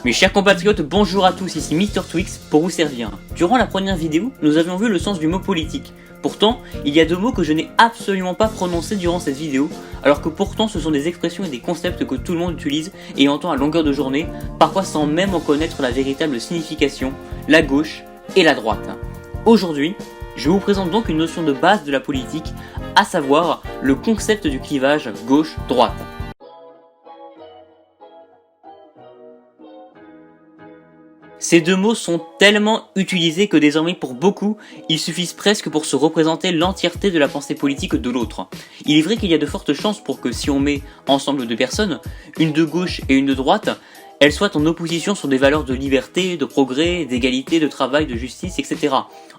Mes chers compatriotes, bonjour à tous, ici Mr Twix pour vous servir. Durant la première vidéo, nous avions vu le sens du mot politique. Pourtant, il y a deux mots que je n'ai absolument pas prononcés durant cette vidéo, alors que pourtant ce sont des expressions et des concepts que tout le monde utilise et entend à longueur de journée, parfois sans même en connaître la véritable signification, la gauche et la droite. Aujourd'hui, je vous présente donc une notion de base de la politique, à savoir le concept du clivage gauche-droite. Ces deux mots sont tellement utilisés que désormais pour beaucoup, ils suffisent presque pour se représenter l'entièreté de la pensée politique de l'autre. Il est vrai qu'il y a de fortes chances pour que si on met ensemble deux personnes, une de gauche et une de droite, elles soient en opposition sur des valeurs de liberté, de progrès, d'égalité, de travail, de justice, etc.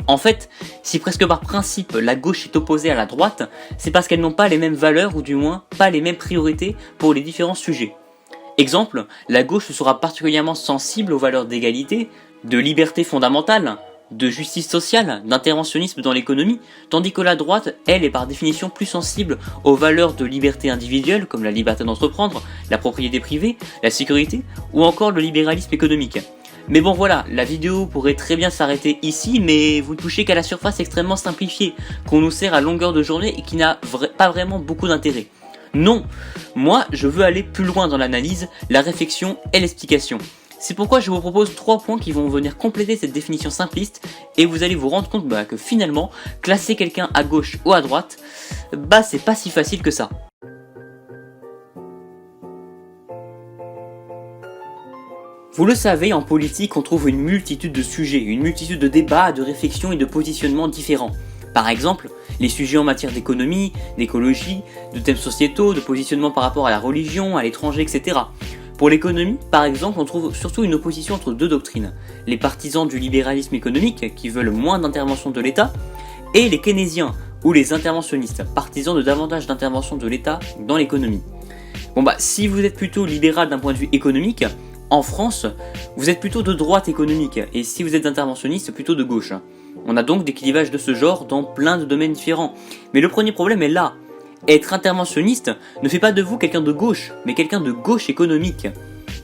En fait, si presque par principe la gauche est opposée à la droite, c'est parce qu'elles n'ont pas les mêmes valeurs ou du moins pas les mêmes priorités pour les différents sujets. Exemple, la gauche sera particulièrement sensible aux valeurs d'égalité, de liberté fondamentale, de justice sociale, d'interventionnisme dans l'économie, tandis que la droite, elle, est par définition plus sensible aux valeurs de liberté individuelle, comme la liberté d'entreprendre, la propriété privée, la sécurité, ou encore le libéralisme économique. Mais bon voilà, la vidéo pourrait très bien s'arrêter ici, mais vous ne touchez qu'à la surface extrêmement simplifiée, qu'on nous sert à longueur de journée et qui n'a pas vraiment beaucoup d'intérêt. Non, moi je veux aller plus loin dans l'analyse, la réflexion et l'explication. C'est pourquoi je vous propose 3 points qui vont venir compléter cette définition simpliste et vous allez vous rendre compte que finalement, classer quelqu'un à gauche ou à droite, c'est pas si facile que ça. Vous le savez, en politique on trouve une multitude de sujets, une multitude de débats, de réflexions et de positionnements différents. Par exemple, les sujets en matière d'économie, d'écologie, de thèmes sociétaux, de positionnement par rapport à la religion, à l'étranger, etc. Pour l'économie, par exemple, on trouve surtout une opposition entre deux doctrines. Les partisans du libéralisme économique, qui veulent moins d'intervention de l'État, et les keynésiens, ou les interventionnistes, partisans de davantage d'intervention de l'État dans l'économie. Si vous êtes plutôt libéral d'un point de vue économique, en France, vous êtes plutôt de droite économique, et si vous êtes interventionniste, plutôt de gauche. On a donc des clivages de ce genre dans plein de domaines différents. Mais le premier problème est là. Être interventionniste ne fait pas de vous quelqu'un de gauche, mais quelqu'un de gauche économique.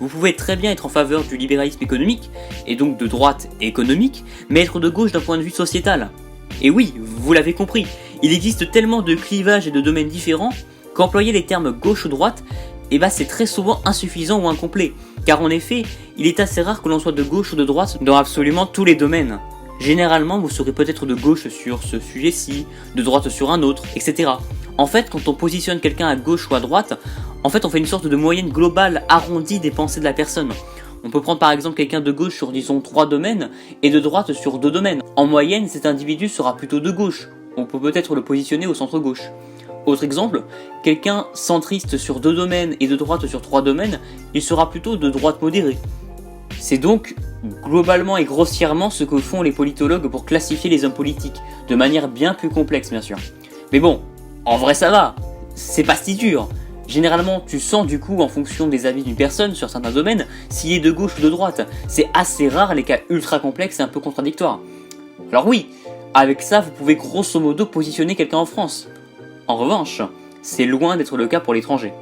Vous pouvez très bien être en faveur du libéralisme économique, et donc de droite économique, mais être de gauche d'un point de vue sociétal. Et oui, vous l'avez compris, il existe tellement de clivages et de domaines différents qu'employer les termes gauche ou droite, c'est très souvent insuffisant ou incomplet. Car en effet, il est assez rare que l'on soit de gauche ou de droite dans absolument tous les domaines. Généralement, vous serez peut-être de gauche sur ce sujet-ci, de droite sur un autre, etc. En fait, quand on positionne quelqu'un à gauche ou à droite, on fait une sorte de moyenne globale arrondie des pensées de la personne. On peut prendre par exemple quelqu'un de gauche sur disons 3 domaines et de droite sur 2 domaines. En moyenne, cet individu sera plutôt de gauche. On peut peut-être le positionner au centre-gauche. Autre exemple, quelqu'un centriste sur 2 domaines et de droite sur 3 domaines, il sera plutôt de droite modérée. C'est donc globalement et grossièrement ce que font les politologues pour classifier les hommes politiques, de manière bien plus complexe bien sûr. Mais bon, en vrai ça va, c'est pas si dur. Généralement tu sens du coup en fonction des avis d'une personne sur certains domaines, s'il est de gauche ou de droite. C'est assez rare les cas ultra complexes et un peu contradictoires. Alors oui, avec ça vous pouvez grosso modo positionner quelqu'un en France. En revanche, c'est loin d'être le cas pour l'étranger.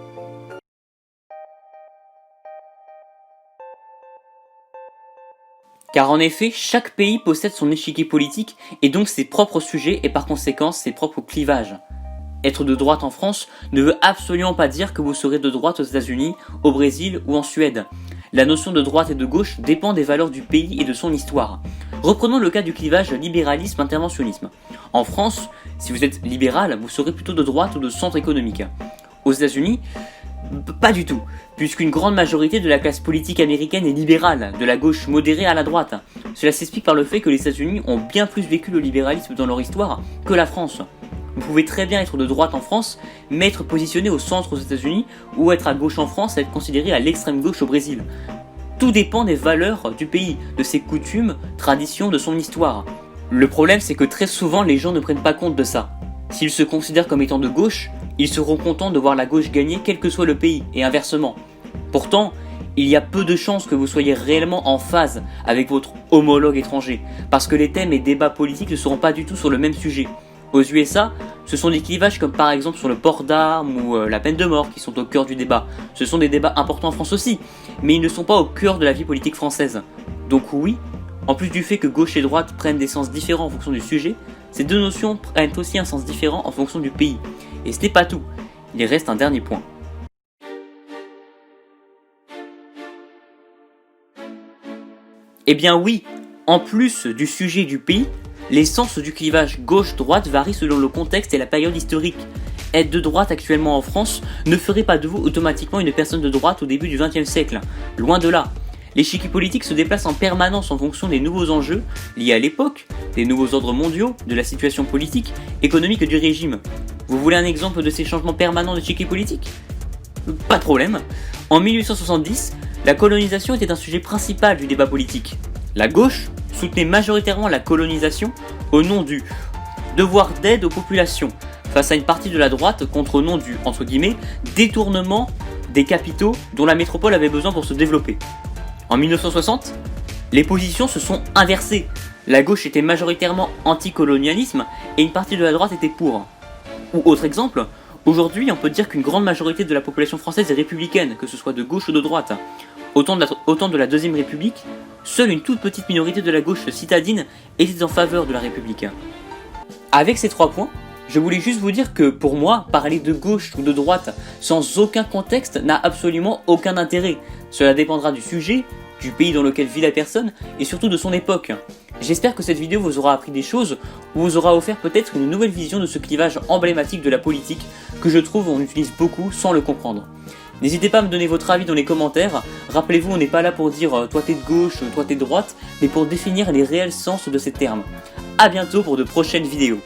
Car en effet, chaque pays possède son échiquier politique et donc ses propres sujets et par conséquent ses propres clivages. Être de droite en France ne veut absolument pas dire que vous serez de droite aux États-Unis, au Brésil ou en Suède. La notion de droite et de gauche dépend des valeurs du pays et de son histoire. Reprenons le cas du clivage libéralisme-interventionnisme. En France, si vous êtes libéral, vous serez plutôt de droite ou de centre économique. Aux États-Unis, pas du tout, puisqu'une grande majorité de la classe politique américaine est libérale, de la gauche modérée à la droite. Cela s'explique par le fait que les États-Unis ont bien plus vécu le libéralisme dans leur histoire que la France. Vous pouvez très bien être de droite en France, mais être positionné au centre aux États-Unis, ou être à gauche en France et être considéré à l'extrême gauche au Brésil. Tout dépend des valeurs du pays, de ses coutumes, traditions, de son histoire. Le problème c'est que très souvent les gens ne prennent pas compte de ça. S'ils se considèrent comme étant de gauche, ils seront contents de voir la gauche gagner quel que soit le pays, et inversement. Pourtant, il y a peu de chances que vous soyez réellement en phase avec votre homologue étranger, parce que les thèmes et débats politiques ne seront pas du tout sur le même sujet. Aux USA, ce sont des clivages comme par exemple sur le port d'armes ou la peine de mort qui sont au cœur du débat. Ce sont des débats importants en France aussi, mais ils ne sont pas au cœur de la vie politique française. Donc oui, en plus du fait que gauche et droite prennent des sens différents en fonction du sujet, ces deux notions prennent aussi un sens différent en fonction du pays. Et ce n'est pas tout, il reste un dernier point. Eh bien oui, en plus du sujet du pays, les sens du clivage gauche-droite varient selon le contexte et la période historique. Être de droite actuellement en France ne ferait pas de vous automatiquement une personne de droite au début du XXe siècle. Loin de là. L'échiquier politique se déplace en permanence en fonction des nouveaux enjeux liés à l'époque, des nouveaux ordres mondiaux, de la situation politique, économique du régime. Vous voulez un exemple de ces changements permanents d'échiquier politique ? Pas de problème. En 1870, la colonisation était un sujet principal du débat politique. La gauche soutenait majoritairement la colonisation au nom du devoir d'aide aux populations, face à une partie de la droite contre au nom du, entre guillemets, détournement des capitaux dont la métropole avait besoin pour se développer. En 1960, les positions se sont inversées. La gauche était majoritairement anticolonialisme et une partie de la droite était pour. Ou autre exemple, aujourd'hui on peut dire qu'une grande majorité de la population française est républicaine, que ce soit de gauche ou de droite. Au temps de la Deuxième République, seule une toute petite minorité de la gauche citadine était en faveur de la République. Avec ces 3 points, je voulais juste vous dire que pour moi, parler de gauche ou de droite sans aucun contexte n'a absolument aucun intérêt. Cela dépendra du sujet, du pays dans lequel vit la personne et surtout de son époque. J'espère que cette vidéo vous aura appris des choses ou vous aura offert peut-être une nouvelle vision de ce clivage emblématique de la politique que je trouve on utilise beaucoup sans le comprendre. N'hésitez pas à me donner votre avis dans les commentaires. Rappelez-vous, on n'est pas là pour dire toi t'es de gauche, toi t'es de droite, mais pour définir les réels sens de ces termes. A bientôt pour de prochaines vidéos.